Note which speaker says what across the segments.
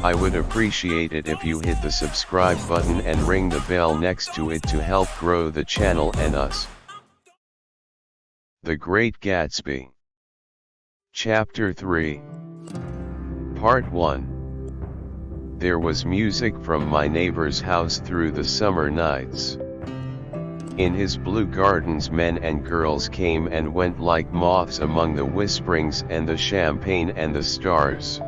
Speaker 1: I would appreciate it if you hit the subscribe button and ring the bell next to it to help grow the channel and us. The Great Gatsby. Chapter 3. Part 1. There was music from my neighbor's house through the summer nights. In his blue gardens men and girls came and went like moths among the whisperings and the champagne and the stars.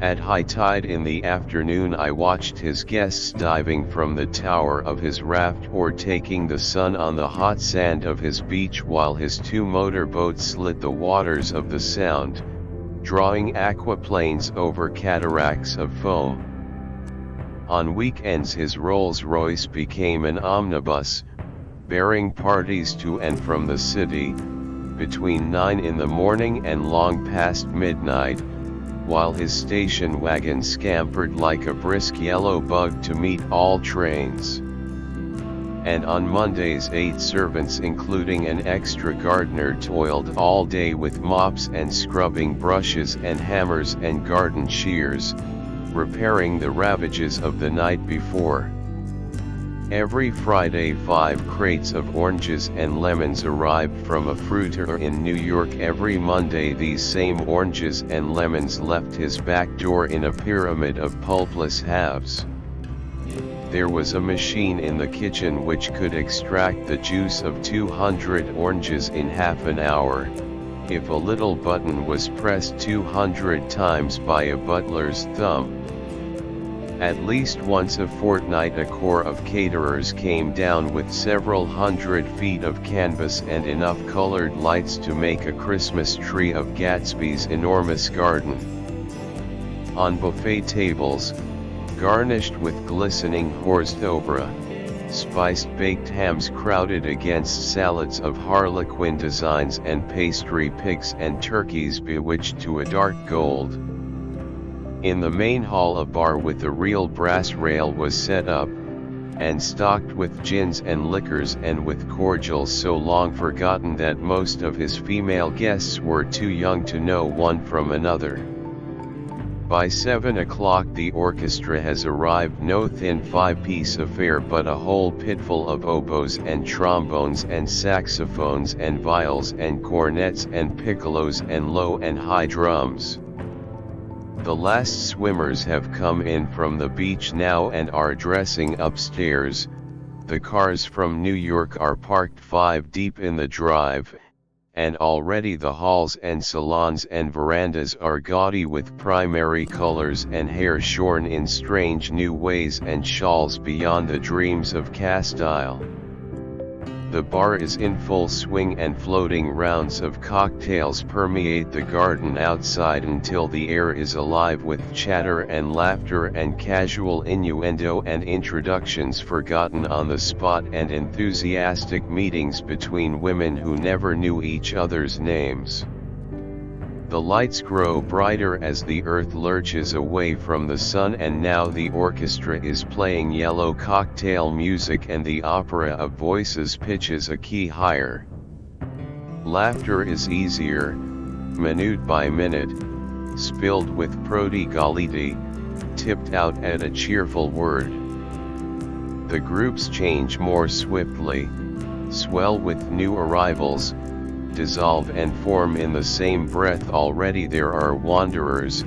Speaker 1: At high tide in the afternoon I watched his guests diving from the tower of his raft or taking the sun on the hot sand of his beach while his two motorboats slit the waters of the Sound, drawing aquaplanes over cataracts of foam. On weekends his Rolls-Royce became an omnibus, bearing parties to and from the city, between 9 in the morning and long past midnight, while his station wagon scampered like a brisk yellow bug to meet all trains. And on Mondays 8 servants including an extra gardener toiled all day with mops and scrubbing brushes and hammers and garden shears, repairing the ravages of the night before. Every Friday 5 crates of oranges and lemons arrived from a fruiter in New York. Every Monday these same oranges and lemons left his back door in a pyramid of pulpless halves. There was a machine in the kitchen which could extract the juice of 200 oranges in half an hour, if a little button was pressed 200 times by a butler's thumb. At least once a fortnight a corps of caterers came down with several hundred feet of canvas and enough colored lights to make a Christmas tree of Gatsby's enormous garden. On buffet tables, garnished with glistening hors d'oeuvre, spiced baked hams crowded against salads of harlequin designs and pastry pigs and turkeys bewitched to a dark gold. In the main hall a bar with a real brass rail was set up, and stocked with gins and liquors and with cordials so long forgotten that most of his female guests were too young to know one from another. By 7 o'clock the orchestra has arrived, no thin 5-piece affair but a whole pitful of oboes and trombones and saxophones and viols and cornets and piccolos and low and high drums. The last swimmers have come in from the beach now and are dressing upstairs. The cars from New York are parked 5 deep in the drive, and already the halls and salons and verandas are gaudy with primary colors and hair shorn in strange new ways and shawls beyond the dreams of Castile. The bar is in full swing and floating rounds of cocktails permeate the garden outside until the air is alive with chatter and laughter and casual innuendo and introductions forgotten on the spot and enthusiastic meetings between women who never knew each other's names. The lights grow brighter as the earth lurches away from the sun, and now the orchestra is playing yellow cocktail music and the opera of voices pitches a key higher. Laughter is easier, minute by minute, spilled with prodigality, tipped out at a cheerful word. The groups change more swiftly, swell with new arrivals, dissolve and form in the same breath. Already there are wanderers,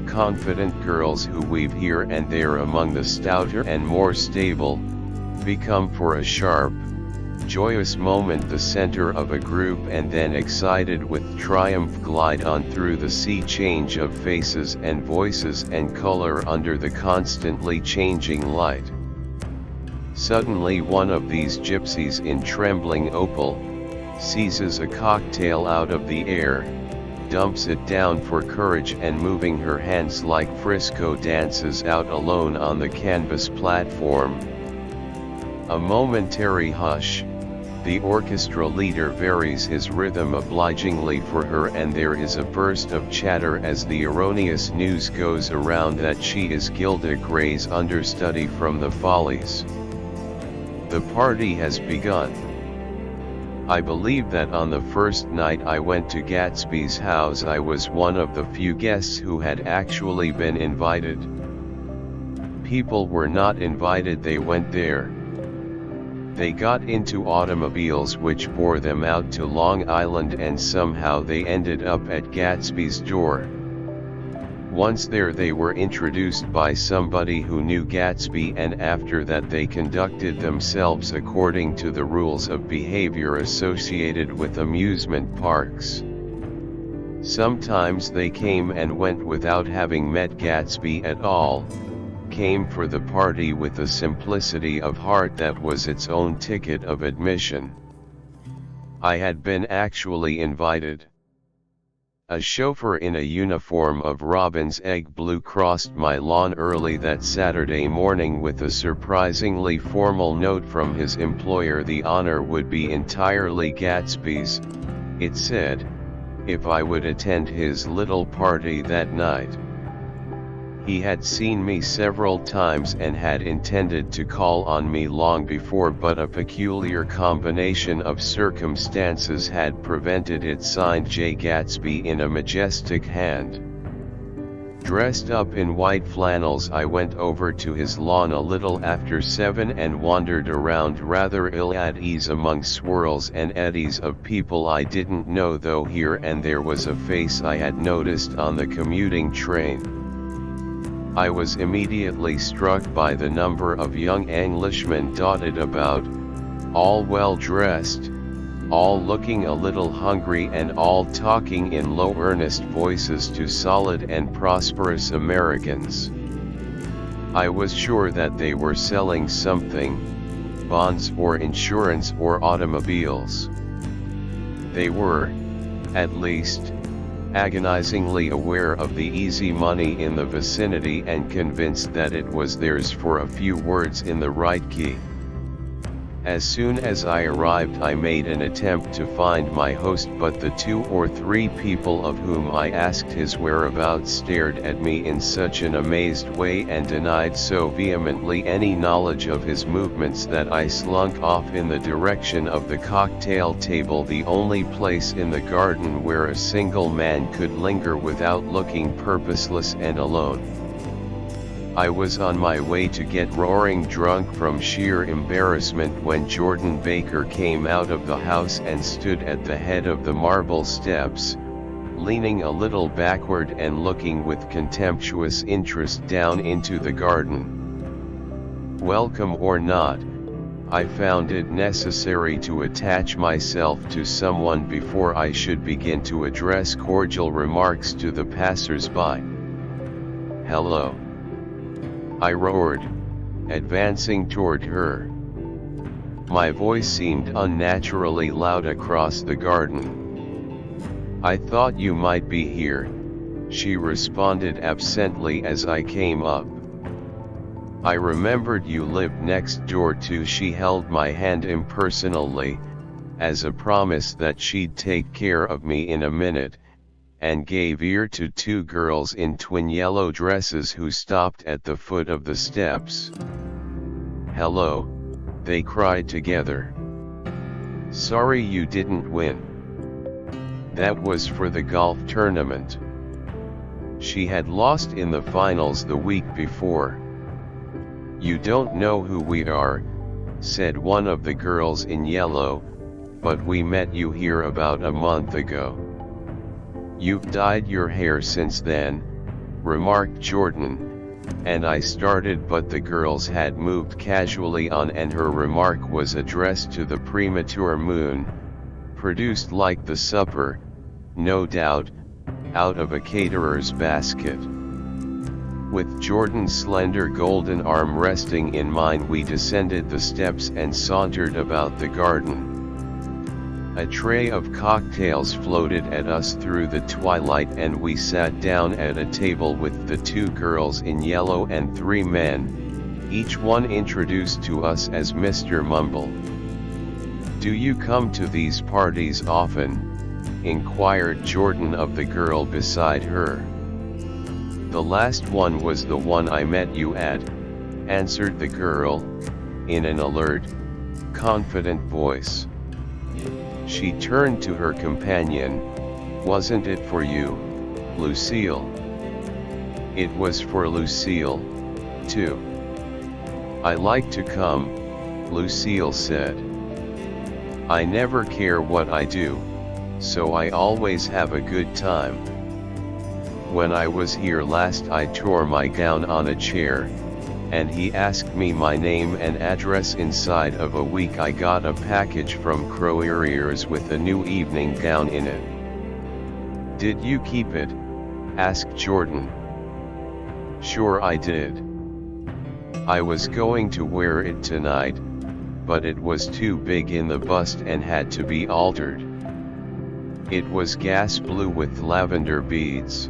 Speaker 1: confident girls who weave here and there among the stouter and more stable, become for a sharp, joyous moment the center of a group and then excited with triumph glide on through the sea change of faces and voices and color under the constantly changing light. Suddenly one of these gypsies in trembling opal seizes a cocktail out of the air, dumps it down for courage and moving her hands like Frisco dances out alone on the canvas platform. A momentary hush, the orchestra leader varies his rhythm obligingly for her and there is a burst of chatter as the erroneous news goes around that she is Gilda Gray's understudy from the Follies. The party has begun. I believe that on the first night I went to Gatsby's house I was one of the few guests who had actually been invited. People were not invited, they went there. They got into automobiles which bore them out to Long Island and somehow they ended up at Gatsby's door. Once there they were introduced by somebody who knew Gatsby, and after that they conducted themselves according to the rules of behavior associated with amusement parks. Sometimes they came and went without having met Gatsby at all, came for the party with a simplicity of heart that was its own ticket of admission. I had been actually invited. A chauffeur in a uniform of robin's egg blue crossed my lawn early that Saturday morning with a surprisingly formal note from his employer. The honor would be entirely Gatsby's, it said, if I would attend his little party that night. He had seen me several times and had intended to call on me long before, but a peculiar combination of circumstances had prevented it. Signed, J. Gatsby, in a majestic hand. Dressed up in white flannels, I went over to his lawn a little after 7 and wandered around rather ill at ease among swirls and eddies of people I didn't know, though here and there was a face I had noticed on the commuting train. I was immediately struck by the number of young Englishmen dotted about, all well dressed, all looking a little hungry, and all talking in low earnest voices to solid and prosperous Americans. I was sure that they were selling something, bonds or insurance or automobiles. They were, at least, agonizingly aware of the easy money in the vicinity and convinced that it was theirs for a few words in the right key. As soon as I arrived I made an attempt to find my host, but the 2 or 3 people of whom I asked his whereabouts stared at me in such an amazed way and denied so vehemently any knowledge of his movements that I slunk off in the direction of the cocktail table, the only place in the garden where a single man could linger without looking purposeless and alone. I was on my way to get roaring drunk from sheer embarrassment when Jordan Baker came out of the house and stood at the head of the marble steps, leaning a little backward and looking with contemptuous interest down into the garden. Welcome or not, I found it necessary to attach myself to someone before I should begin to address cordial remarks to the passers-by. Hello, I roared, advancing toward her. My voice seemed unnaturally loud across the garden. I thought you might be here, she responded absently as I came up. I remembered you lived next door too. She held my hand impersonally, as a promise that she'd take care of me in a minute, and gave ear to 2 girls in twin yellow dresses who stopped at the foot of the steps. Hello, they cried together. Sorry you didn't win. That was for the golf tournament. She had lost in the finals the week before. You don't know who we are, said one of the girls in yellow, but we met you here about a month ago. You've dyed your hair since then, remarked Jordan, and I started, but the girls had moved casually on and her remark was addressed to the premature moon, produced like the supper, no doubt, out of a caterer's basket. With Jordan's slender golden arm resting in mine we descended the steps and sauntered about the garden. A tray of cocktails floated at us through the twilight and we sat down at a table with the 2 girls in yellow and 3 men, each one introduced to us as Mr. Mumble. Do you come to these parties often? Inquired Jordan of the girl beside her. The last one was the one I met you at, answered the girl, in an alert, confident voice. She turned to her companion. "Wasn't it for you, Lucille?" "It was for Lucille, too." "I like to come," Lucille said. "I never care what I do, so I always have a good time. When I was here last I tore my gown on a chair, and he asked me my name and address. Inside of a week I got a package from Croeriers with a new evening gown in it." "Did you keep it?" asked Jordan. "Sure I did. I was going to wear it tonight, but it was too big in the bust and had to be altered. It was gas blue with lavender beads.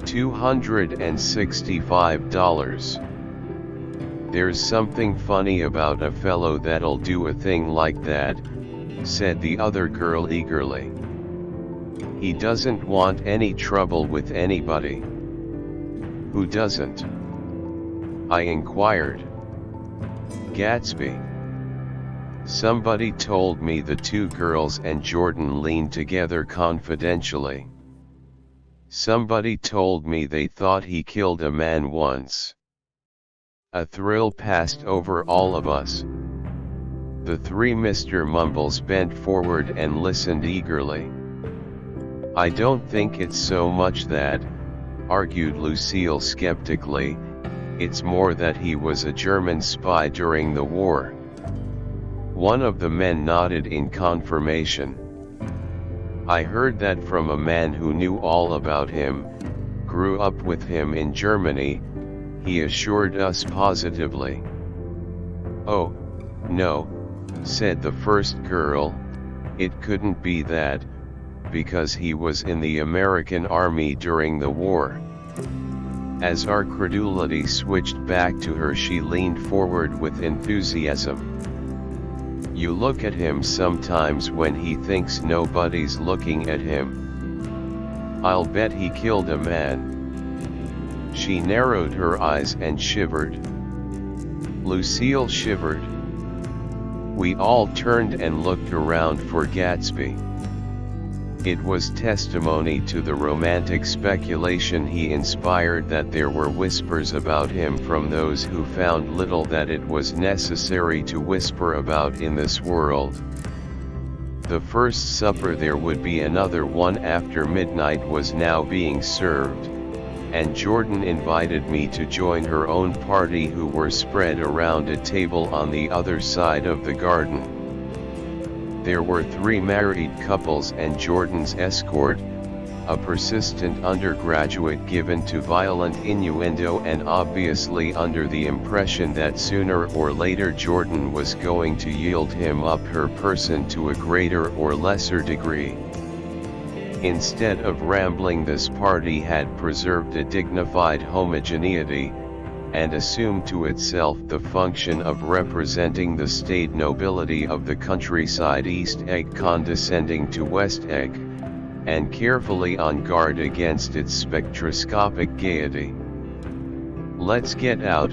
Speaker 1: $265. There's something funny about a fellow that'll do a thing like that," said the other girl eagerly. "He doesn't want any trouble with anybody." "Who doesn't?" I inquired. "Gatsby. Somebody told me." The two girls and Jordan leaned together confidentially. "Somebody told me they thought he killed a man once." A thrill passed over all of us. The three Mr. Mumbles bent forward and listened eagerly. "I don't think it's so much that," argued Lucille skeptically. "It's more that he was a German spy during the war." One of the men nodded in confirmation. "I heard that from a man who knew all about him, grew up with him in Germany," he assured us positively. "Oh, no," said the first girl, "it couldn't be that, because he was in the American Army during the war." As our credulity switched back to her, she leaned forward with enthusiasm. "You look at him sometimes when he thinks nobody's looking at him. I'll bet he killed a man." She narrowed her eyes and shivered. Lucille shivered. We all turned and looked around for Gatsby. It was testimony to the romantic speculation he inspired that there were whispers about him from those who found little that it was necessary to whisper about in this world. The first supper, there would be another one after midnight, was now being served, and Jordan invited me to join her own party, who were spread around a table on the other side of the garden. There were three married couples and Jordan's escort, a persistent undergraduate given to violent innuendo and obviously under the impression that sooner or later Jordan was going to yield him up her person to a greater or lesser degree. Instead of rambling, this party had preserved a dignified homogeneity, and assumed to itself the function of representing the staid nobility of the countryside, East Egg condescending to West Egg, and carefully on guard against its spectroscopic gaiety. "Let's get out,"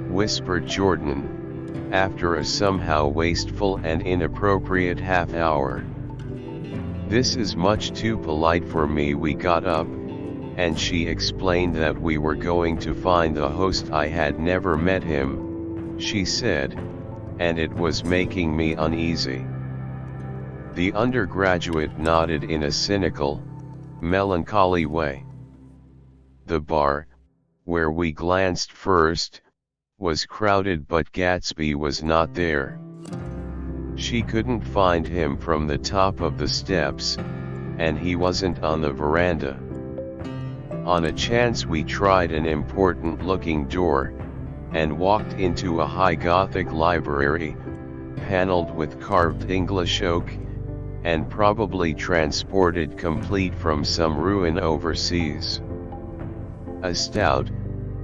Speaker 1: whispered Jordan, after a somehow wasteful and inappropriate half hour. "This is much too polite for me." We got up, and she explained that we were going to find the host. "I had never met him," she said, "and it was making me uneasy." The undergraduate nodded in a cynical, melancholy way. The bar, where we glanced first, was crowded, but Gatsby was not there. She couldn't find him from the top of the steps, and he wasn't on the veranda. On a chance we tried an important-looking door, and walked into a high Gothic library, paneled with carved English oak, and probably transported complete from some ruin overseas. A stout,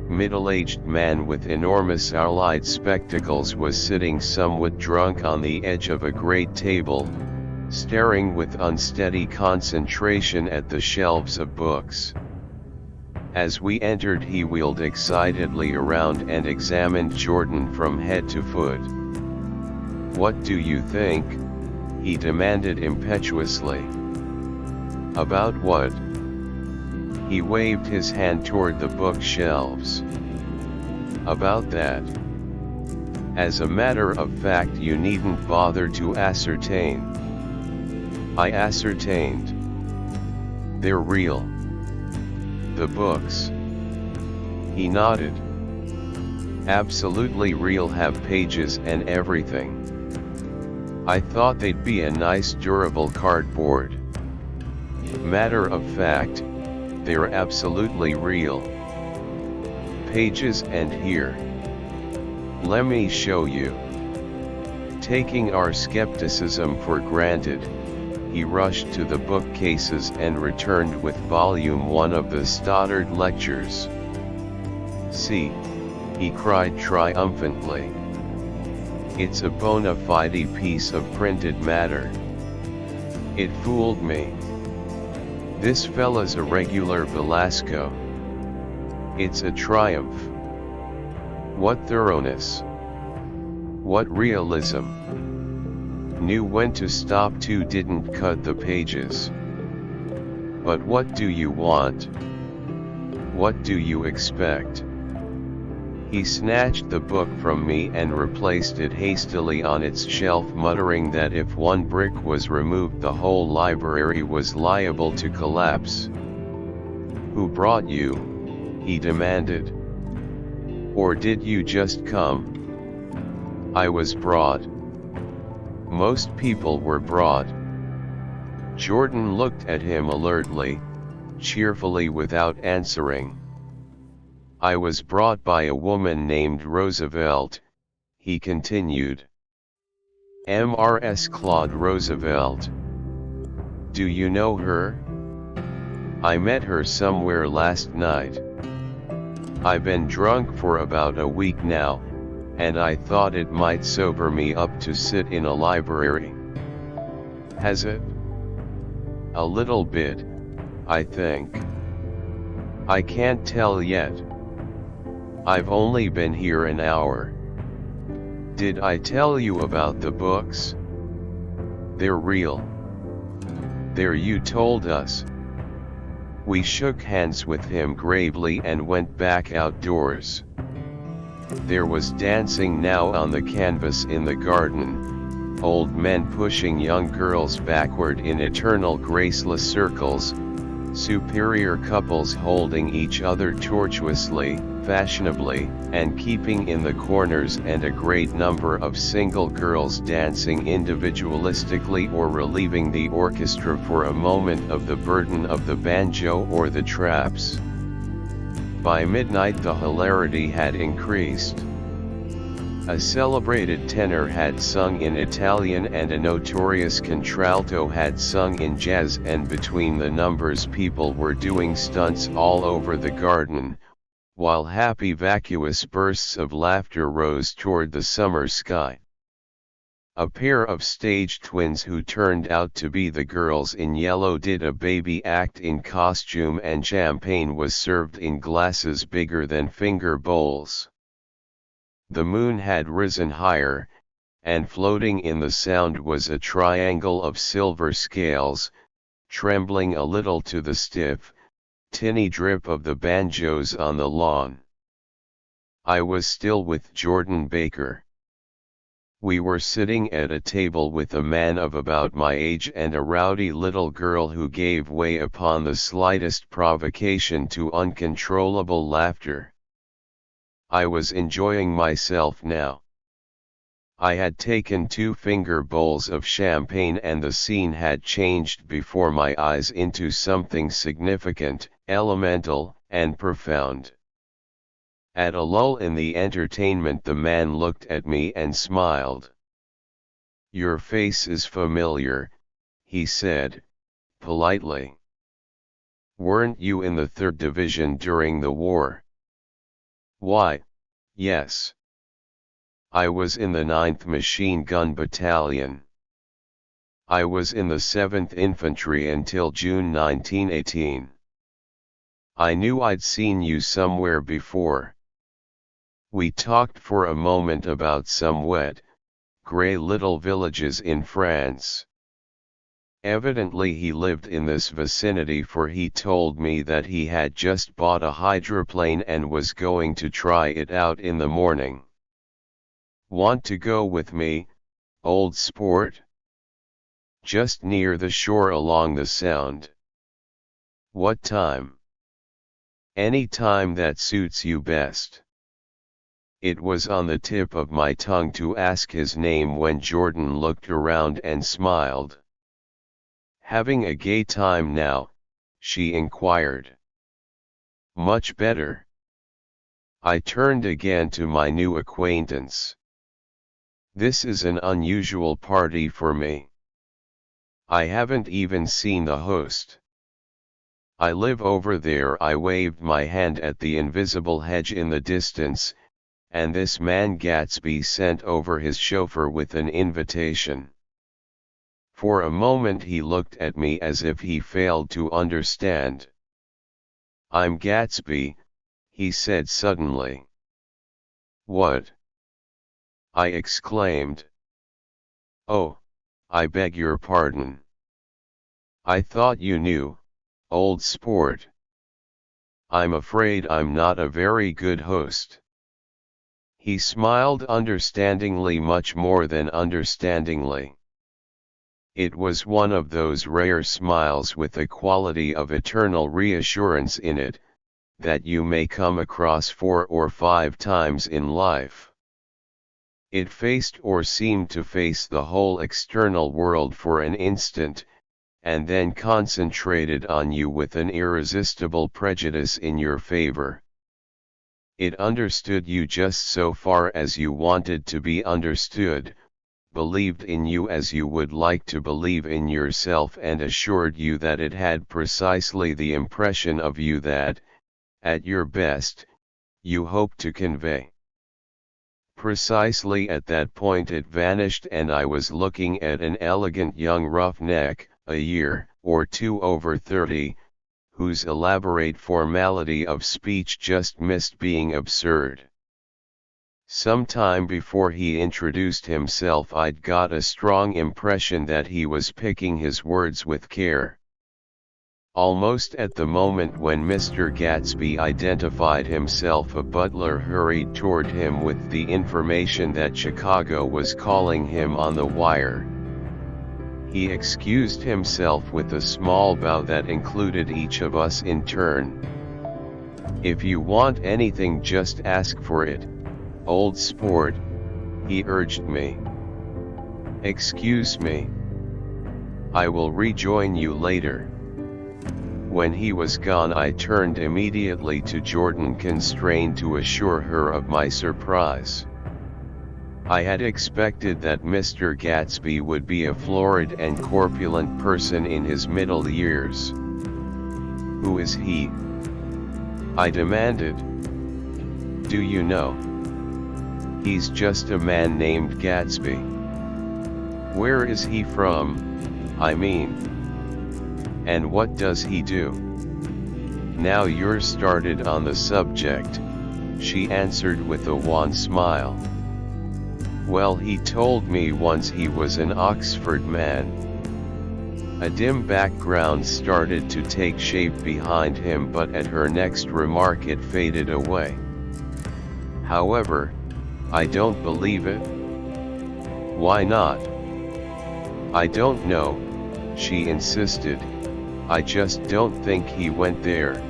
Speaker 1: middle-aged man with enormous owl-eyed spectacles was sitting somewhat drunk on the edge of a great table, staring with unsteady concentration at the shelves of books. As we entered, he wheeled excitedly around and examined Jordan from head to foot. "What do you think?" he demanded impetuously. About what? He waved his hand toward the bookshelves. About that. As a matter of fact, you needn't bother to ascertain. I ascertained. They're real. The books. He nodded. Absolutely real, have pages and everything. I thought they'd be a nice durable cardboard. Matter of fact, they're absolutely real. Pages, and here. Let me show you. Taking our skepticism for granted, he rushed to the bookcases and returned with volume 1 of the Stoddard Lectures. See, he cried triumphantly. It's a bona fide piece of printed matter. It fooled me. This fella's a regular Velasco. It's a triumph. What thoroughness. What realism. Knew when to stop too, didn't cut the pages. But what do you want? What do you expect? He snatched the book from me and replaced it hastily on its shelf, muttering that if one brick was removed the whole library was liable to collapse. Who brought you? He demanded. Or did you just come? I was brought. Most people were brought. Jordan looked at him alertly, cheerfully, without answering. I was brought by a woman named Roosevelt, he continued. Mrs. Claude Roosevelt. Do you know her? I met her somewhere last night. I've been drunk for about a week now, and I thought it might sober me up to sit in a library. Has it? A little bit, I think. I can't tell yet. I've only been here an hour. Did I tell you about the books? They're real. There, you told us. We shook hands with him gravely and went back outdoors. There was dancing now on the canvas in the garden, old men pushing young girls backward in eternal graceless circles, superior couples holding each other tortuously, fashionably, and keeping in the corners, and a great number of single girls dancing individualistically or relieving the orchestra for a moment of the burden of the banjo or the traps. By midnight the hilarity had increased. A celebrated tenor had sung in Italian and a notorious contralto had sung in jazz, and between the numbers people were doing stunts all over the garden, while happy vacuous bursts of laughter rose toward the summer sky. A pair of stage twins who turned out to be the girls in yellow did a baby act in costume, and champagne was served in glasses bigger than finger bowls. The moon had risen higher, and floating in the sound was a triangle of silver scales, trembling a little to the stiff, tinny drip of the banjos on the lawn. I was still with Jordan Baker. We were sitting at a table with a man of about my age and a rowdy little girl who gave way upon the slightest provocation to uncontrollable laughter. I was enjoying myself now. I had taken 2 finger bowls of champagne, and the scene had changed before my eyes into something significant, elemental, and profound. At a lull in the entertainment the man looked at me and smiled. Your face is familiar, he said, politely. Weren't you in the 3rd Division during the war? Why, yes. I was in the 9th Machine Gun Battalion. I was in the 7th Infantry until June 1918. I knew I'd seen you somewhere before. We talked for a moment about some wet, grey little villages in France. Evidently he lived in this vicinity, for he told me that he had just bought a hydroplane and was going to try it out in the morning. Want to go with me, old sport? Just near the shore along the Sound. What time? Any time that suits you best. It was on the tip of my tongue to ask his name when Jordan looked around and smiled. Having a gay time now? She inquired. Much better. I turned again to my new acquaintance. This is an unusual party for me. I haven't even seen the host. I live over there. I waved my hand at the invisible hedge in the distance, and this man Gatsby sent over his chauffeur with an invitation. For a moment he looked at me as if he failed to understand. I'm Gatsby, he said suddenly. What? I exclaimed. Oh, I beg your pardon. I thought you knew, old sport. I'm afraid I'm not a very good host. He smiled understandingly, much more than understandingly. It was one of those rare smiles with a quality of eternal reassurance in it, that you may come across 4 or 5 times in life. It faced or seemed to face the whole external world for an instant, and then concentrated on you with an irresistible prejudice in your favor. It understood you just so far as you wanted to be understood, believed in you as you would like to believe in yourself, and assured you that it had precisely the impression of you that, at your best, you hoped to convey. Precisely at that point it vanished, and I was looking at an elegant young roughneck, a year or two over 30, whose elaborate formality of speech just missed being absurd. Some time before he introduced himself I'd got a strong impression that he was picking his words with care. Almost at the moment when Mr. Gatsby identified himself, a butler hurried toward him with the information that Chicago was calling him on the wire. He excused himself with a small bow that included each of us in turn. If you want anything, just ask for it, old sport, he urged me. Excuse me. I will rejoin you later. When he was gone I turned immediately to Jordan, constrained to assure her of my surprise. I had expected that Mr. Gatsby would be a florid and corpulent person in his middle years. Who is he? I demanded. Do you know? He's just a man named Gatsby. Where is he from, I mean? And what does he do? Now you're started on the subject, she answered with a wan smile. Well, he told me once he was an Oxford man. A dim background started to take shape behind him, but at her next remark it faded away. However, I don't believe it. Why not? I don't know, she insisted. I just don't think he went there.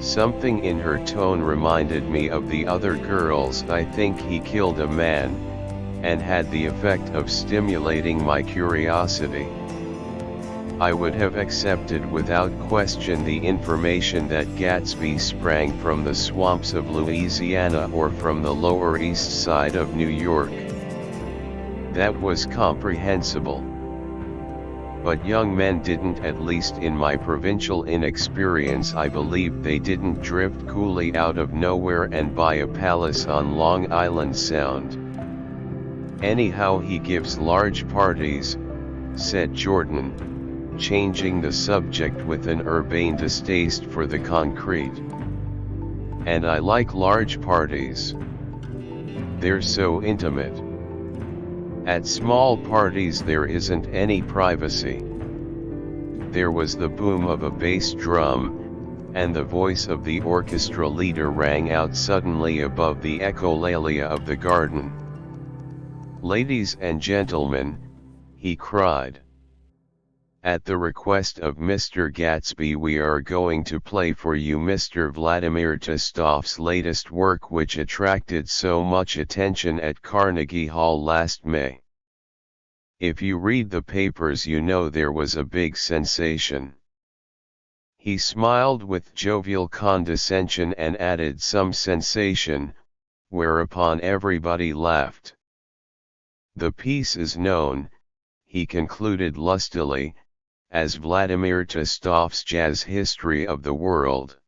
Speaker 1: Something in her tone reminded me of the other girls. I think he killed a man, and had the effect of stimulating my curiosity. I would have accepted without question the information that Gatsby sprang from the swamps of Louisiana or from the Lower East Side of New York. That was comprehensible. But young men didn't, at least in my provincial inexperience. I believed they didn't drift coolly out of nowhere and buy a palace on Long Island Sound. Anyhow, he gives large parties, said Jordan, changing the subject with an urbane distaste for the concrete. And I like large parties. They're so intimate. At small parties there isn't any privacy. There was the boom of a bass drum, and the voice of the orchestra leader rang out suddenly above the echolalia of the garden. "Ladies and gentlemen," he cried. "At the request of Mr. Gatsby, we are going to play for you Mr. Vladimir Tostov's latest work, which attracted so much attention at Carnegie Hall last May. If you read the papers you know there was a big sensation." He smiled with jovial condescension and added, "some sensation," whereupon everybody laughed. "The piece is known," he concluded lustily, "as Vladimir Tostov's Jazz History of the World."